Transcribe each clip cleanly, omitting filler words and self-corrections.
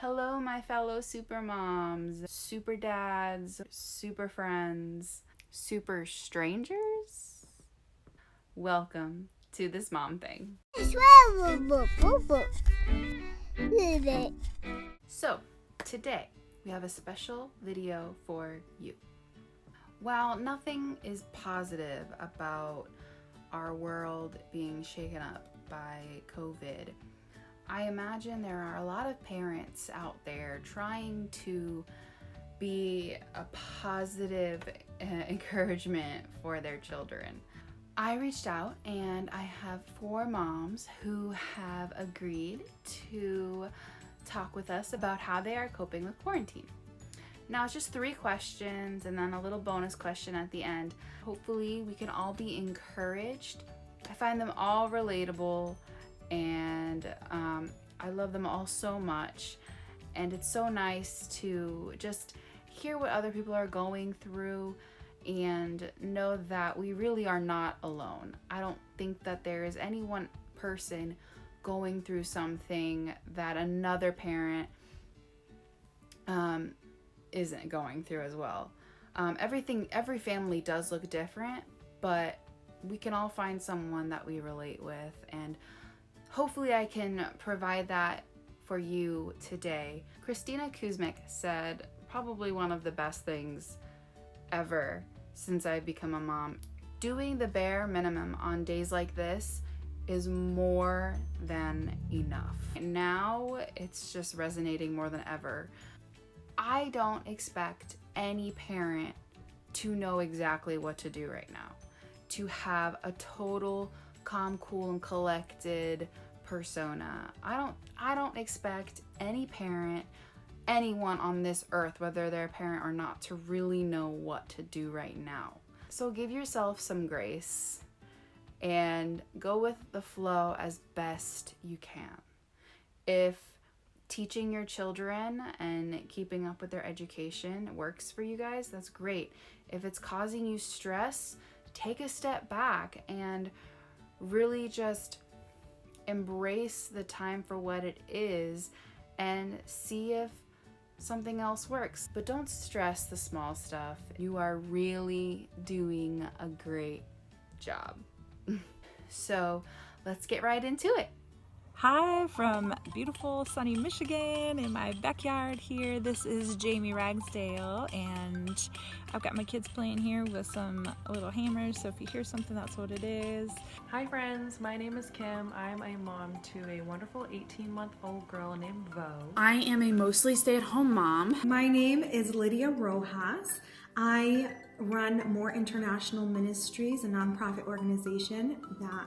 Hello, my fellow super moms, super dads, super friends, super strangers. Welcome to this mom thing. So, today we have a special video for you. While nothing is positive about our world being shaken up by COVID, I imagine there are a lot of parents out there trying to be a positive encouragement for their children. I reached out and I have 4 moms who have agreed to talk with us about how they are coping with quarantine. Now it's just 3 questions and then a little bonus question at the end. Hopefully we can all be encouraged. I find them all relatable and I love them all so much, and it's so nice to just hear what other people are going through and know that we really are not alone. I don't think that there is any one person going through something that another parent isn't going through as well. Every family does look different, but we can all find someone that we relate with, and hopefully I can provide that for you today. Christina Kuzmic said probably one of the best things ever since I've become a mom. Doing the bare minimum on days like this is more than enough. Now it's just resonating more than ever. I don't expect any parent to know exactly what to do right now, to have a total calm, cool, and collected persona. I don't expect any parent, anyone on this earth, whether they're a parent or not, to really know what to do right now. So give yourself some grace and go with the flow as best you can. If teaching your children and keeping up with their education works for you guys, that's great. If it's causing you stress, take a step back and really just embrace the time for what it is and see if something else works. But don't stress the small stuff. You are really doing a great job. So let's get right into it. Hi from beautiful sunny Michigan in my backyard here. This is Jamie Ragsdale, and I've got my kids playing here with some little hammers, so if you hear something, that's what it is. Hi friends, my name is Kim. I'm a mom to a wonderful 18-month-old girl named Vo. I am a mostly stay-at-home mom. My name is Lydia Rojas. I run More International Ministries, a nonprofit organization that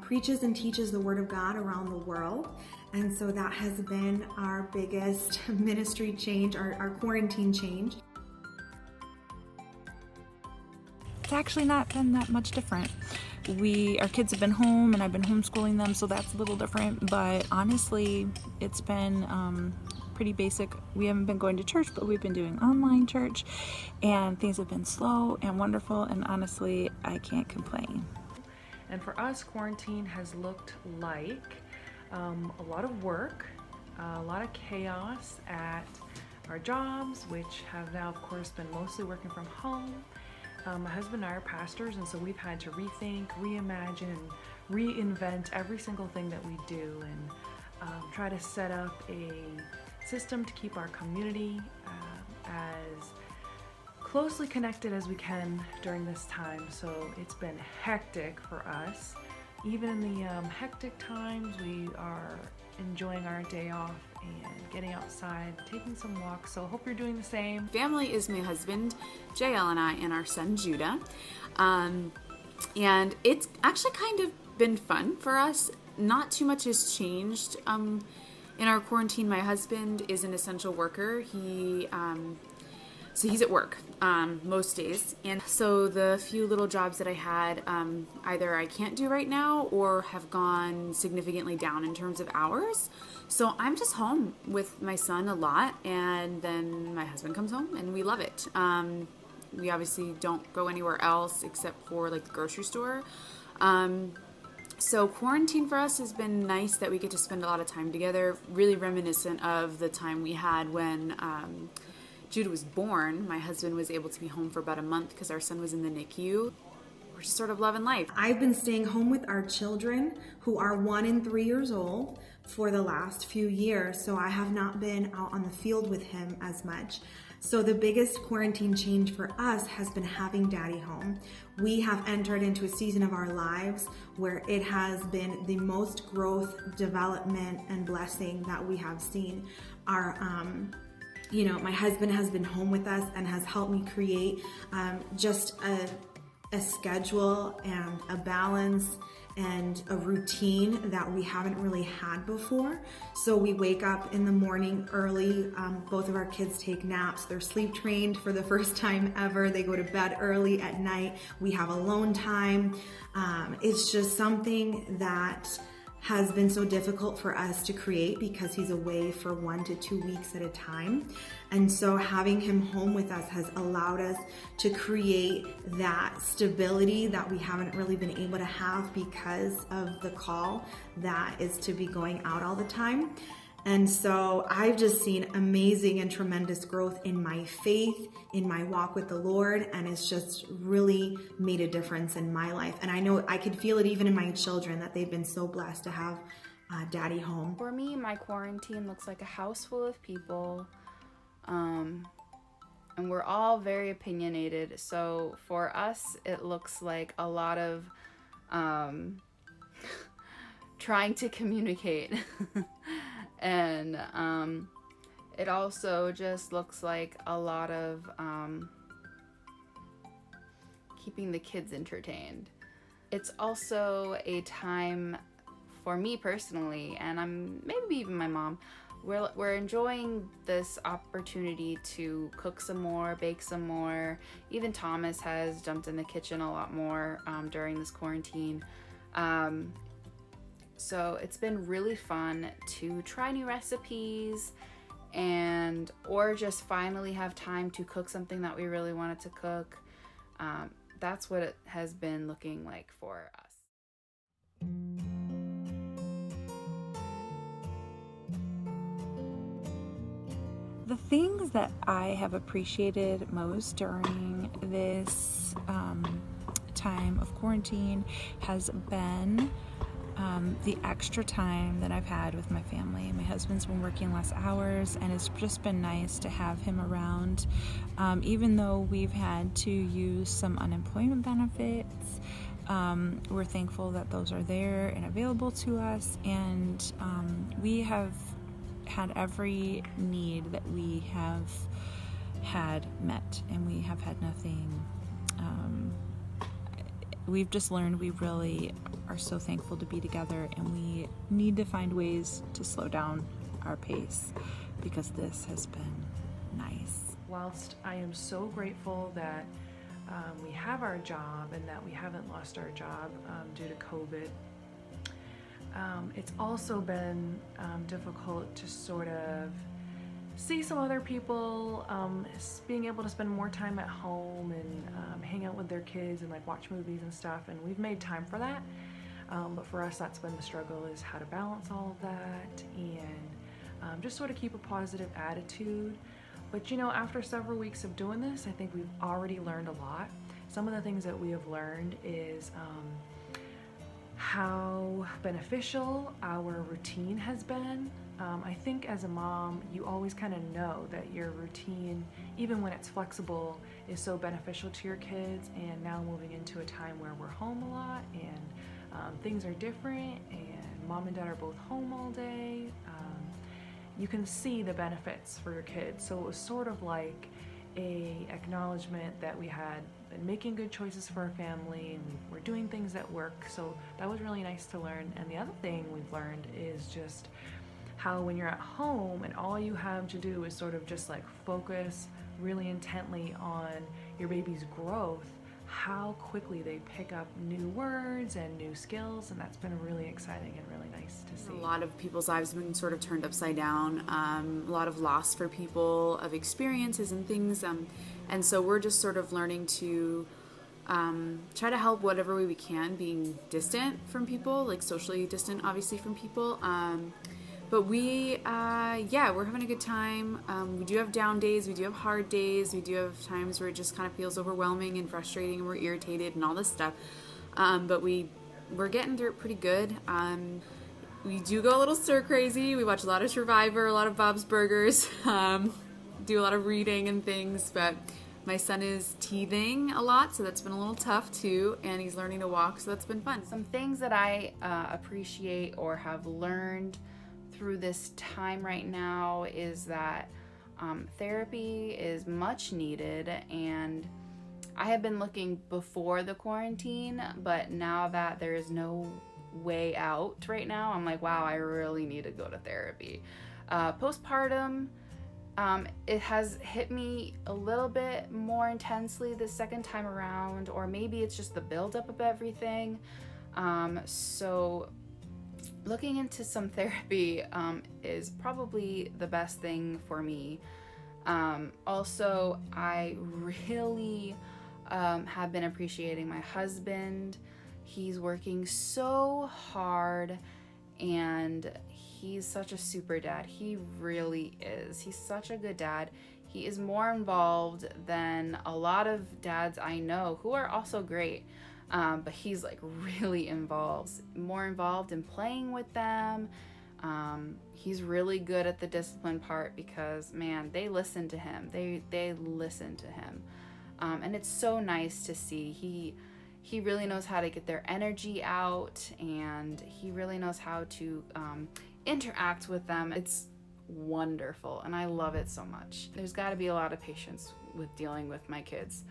preaches and teaches the Word of God around the world. And so that has been our biggest ministry change, our quarantine change. It's actually not been that much different. Our kids have been home and I've been homeschooling them, so that's a little different, but honestly, it's been pretty basic. We haven't been going to church, but we've been doing online church, and things have been slow and wonderful, and honestly, I can't complain. And for us, quarantine has looked like a lot of work, a lot of chaos at our jobs, which have now, of course, been mostly working from home. My husband and I are pastors, and so we've had to rethink, reimagine, and reinvent every single thing that we do, and try to set up a system to keep our community as closely connected as we can during this time. So it's been hectic for us. Even in the hectic times, we are enjoying our day off and getting outside, taking some walks. So I hope you're doing the same. Family is my husband, JL, and I, and our son, Judah. And it's actually kind of been fun for us. Not too much has changed. In our quarantine, my husband is an essential worker. So he's at work most days, and so the few little jobs that I had, either I can't do right now or have gone significantly down in terms of hours. So I'm just home with my son a lot, and then my husband comes home, and we love it. We obviously don't go anywhere else except for like the grocery store. So quarantine for us has been nice that we get to spend a lot of time together, really reminiscent of the time we had when Judah was born. My husband was able to be home for about a month because our son was in the NICU. We're just sort of loving life. I've been staying home with our children, who are 1 and 3 years old, for the last few years, so I have not been out on the field with him as much. So the biggest quarantine change for us has been having Daddy home. We have entered into a season of our lives where it has been the most growth, development, and blessing that we have seen. My husband has been home with us and has helped me create just a schedule and a balance and a routine that we haven't really had before. So we wake up in the morning early. Both of our kids take naps. They're sleep trained for the first time ever. They go to bed early at night. We have alone time. It's just something that has been so difficult for us to create because he's away for 1 to 2 weeks at a time. And so having him home with us has allowed us to create that stability that we haven't really been able to have because of the call that is to be going out all the time. And so I've just seen amazing and tremendous growth in my faith, in my walk with the Lord, and it's just really made a difference in my life. And I know I could feel it even in my children that they've been so blessed to have Daddy home. For me, my quarantine looks like a house full of people, and we're all very opinionated. So for us, it looks like a lot of trying to communicate. And it also just looks like a lot of keeping the kids entertained. It's also a time for me personally, and maybe even my mom, we're enjoying this opportunity to cook some more, bake some more. Even Thomas has jumped in the kitchen a lot more during this quarantine. So it's been really fun to try new recipes or just finally have time to cook something that we really wanted to cook. That's what it has been looking like for us. The things that I have appreciated most during this time of quarantine has been the extra time that I've had with my family. My husband's been working less hours, and it's just been nice to have him around. Even though we've had to use some unemployment benefits, we're thankful that those are there and available to us, and we have had every need that we have had met, and we have had nothing. We've just learned we really are so thankful to be together, and we need to find ways to slow down our pace because this has been nice. Whilst I am so grateful that we have our job and that we haven't lost our job due to COVID, it's also been difficult to sort of see some other people, being able to spend more time at home and hang out with their kids and like watch movies and stuff, and we've made time for that. But for us, that's been the struggle, is how to balance all of that and just sort of keep a positive attitude. But after several weeks of doing this, I think we've already learned a lot. Some of the things that we have learned is how beneficial our routine has been. I think as a mom, you always kind of know that your routine, even when it's flexible, is so beneficial to your kids. And now moving into a time where we're home a lot and things are different and mom and dad are both home all day, you can see the benefits for your kids. So it was sort of like a acknowledgement that we had been making good choices for our family and we're doing things that work. So that was really nice to learn. And the other thing we've learned is just how when you're at home and all you have to do is sort of just like focus really intently on your baby's growth, how quickly they pick up new words and new skills, and that's been really exciting and really nice to see. A lot of people's lives have been sort of turned upside down, a lot of loss for people of experiences and things, and so we're just sort of learning to try to help whatever way we can, being distant from people, like socially distant, obviously, from people. But we're having a good time. We do have down days. We do have hard days. We do have times where it just kind of feels overwhelming and frustrating and we're irritated and all this stuff. But we're getting through it pretty good. We do go a little stir crazy. We watch a lot of Survivor, a lot of Bob's Burgers, do a lot of reading and things. But my son is teething a lot, so that's been a little tough too. And he's learning to walk, so that's been fun. Some things that I appreciate or have learned through this time right now is that therapy is much needed, and I have been looking before the quarantine, but now that there is no way out right now, I'm like, wow, I really need to go to therapy. Postpartum, it has hit me a little bit more intensely the second time around, or maybe it's just the buildup of everything. So looking into some therapy is probably the best thing for me. Also, I really have been appreciating my husband. He's working so hard, and he's such a super dad. He really is. He's such a good dad. He is more involved than a lot of dads I know who are also great. But he's like really more involved in playing with them. He's really good at the discipline part because, man, they listen to him. They listen to him. And it's so nice to see. He really knows how to get their energy out, and he really knows how to interact with them. It's wonderful, and I love it so much. There's got to be a lot of patience with dealing with my kids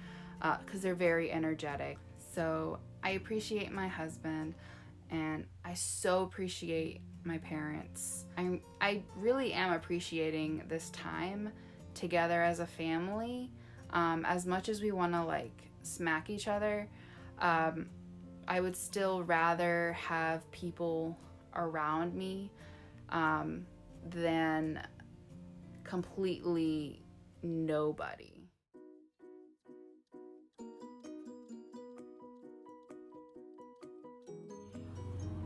because they're very energetic. So I appreciate my husband, and I so appreciate my parents. I really am appreciating this time together as a family. As much as we want to like smack each other, I would still rather have people around me than completely nobody.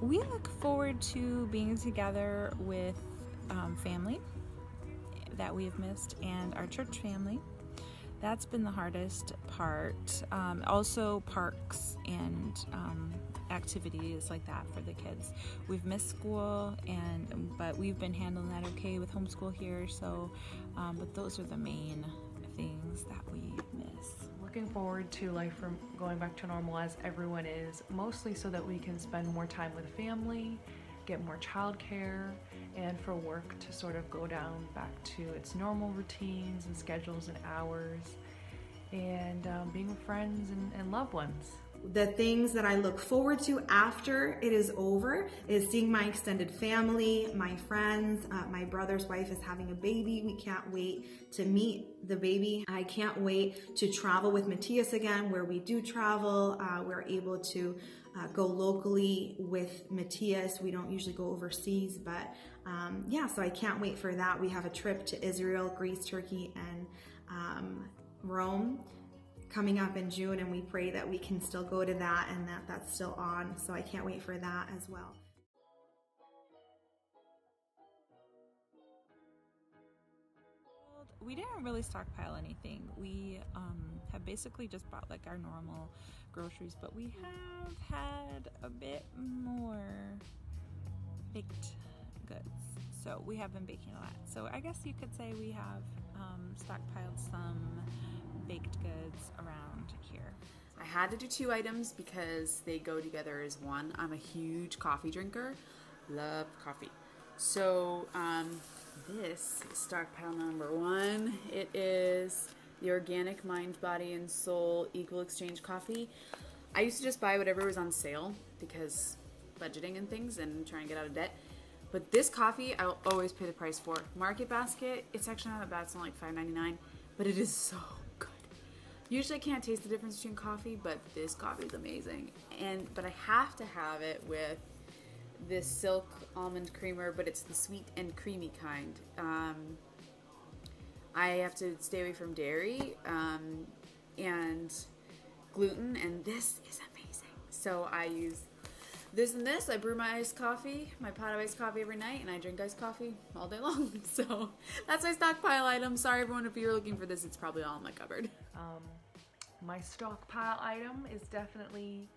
We look forward to being together with family that we have missed and our church family. That's been the hardest part. Also parks and activities like that for the kids. We've missed school, but we've been handling that okay with homeschool here. So, but those are the main things that we miss. Looking forward to life from going back to normal as everyone is, mostly so that we can spend more time with family, get more childcare, and for work to sort of go down back to its normal routines and schedules and hours, and being with friends and loved ones. The things that I look forward to after it is over is seeing my extended family, my friends. My brother's wife is having a baby. We can't wait to meet the baby. I can't wait to travel with Matthias again, where we do travel. We're able to go locally with Matthias. We don't usually go overseas, but so I can't wait for that. We have a trip to Israel, Greece, Turkey, and Rome coming up in June, and we pray that we can still go to that and that's still on. So I can't wait for that as well. We didn't really stockpile anything. We have basically just bought like our normal groceries, but we have had a bit more baked goods. So we have been baking a lot. So I guess you could say we have stockpiled some baked goods around here. I had to do 2 items because they go together as one. I'm a huge coffee drinker. Love coffee. So this is stockpile number 1. It is the organic Mind, Body, and Soul Equal Exchange coffee. I used to just buy whatever was on sale because budgeting and things and trying to get out of debt. But this coffee, I'll always pay the price for. Market Basket, it's actually not that bad. It's only like $5.99, but it is so good. Usually I can't taste the difference between coffee, but this coffee is amazing. But I have to have it with this Silk almond creamer, but it's the sweet and creamy kind. I have to stay away from dairy, and gluten, and this is amazing. So I use this and this. I brew my iced coffee, my pot of iced coffee every night, and I drink iced coffee all day long. So that's my stockpile item. Sorry everyone if you're looking for this, it's probably all in my cupboard. My stockpile item is definitely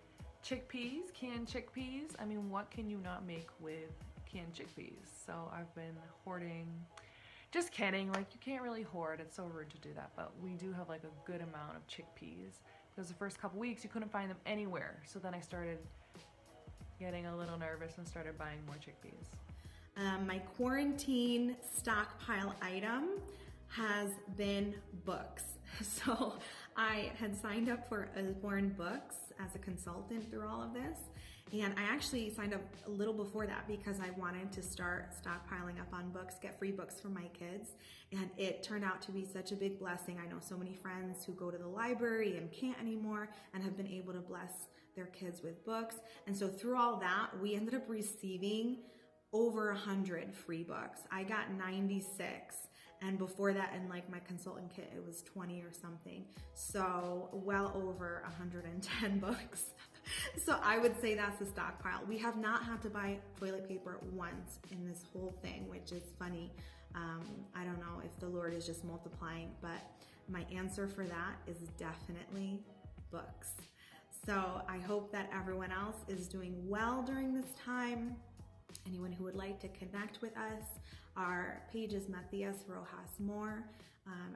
chickpeas, canned chickpeas. I mean, what can you not make with canned chickpeas? So I've been hoarding, just kidding, like you can't really hoard, it's so rude to do that, but we do have like a good amount of chickpeas because the first couple weeks you couldn't find them anywhere. So then I started getting a little nervous and started buying more chickpeas. My quarantine stockpile item has been books. So I had signed up for Usborne Books as a consultant through all of this. And I actually signed up a little before that because I wanted to start stockpiling up on books, get free books for my kids. And it turned out to be such a big blessing. I know so many friends who go to the library and can't anymore and have been able to bless their kids with books. And so through all that, we ended up receiving over 100 free books. I got 96. And before that, in like my consultant kit, it was 20 or something. So well over 110 books. So I would say that's the stockpile. We have not had to buy toilet paper once in this whole thing, which is funny. I don't know if the Lord is just multiplying, but my answer for that is definitely books. So I hope that everyone else is doing well during this time. Anyone who would like to connect with us, our page is Matthias Rojas Moore,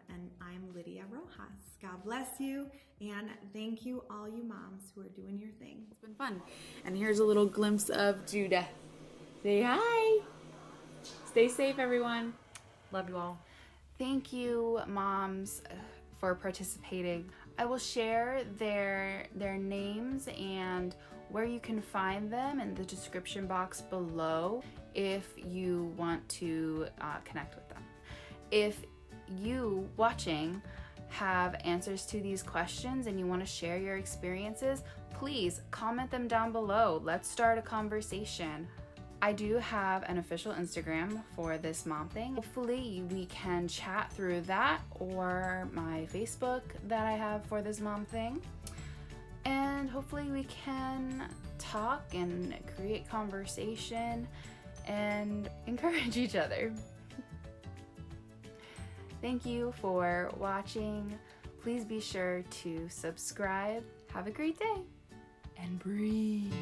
and I'm Lydia Rojas. God bless you, and thank you all you moms who are doing your thing. It's been fun. And here's a little glimpse of Judah. Say hi. Stay safe, everyone. Love you all. Thank you, moms, for participating. I will share their names and where you can find them in the description box below if you want to connect with them. If you watching have answers to these questions and you want to share your experiences, please comment them down below. Let's start a conversation. I do have an official Instagram for this mom thing. Hopefully we can chat through that, or my Facebook that I have for this mom thing. And hopefully we can talk and create conversation and encourage each other. Thank you for watching. Please be sure to subscribe. Have a great day and breathe.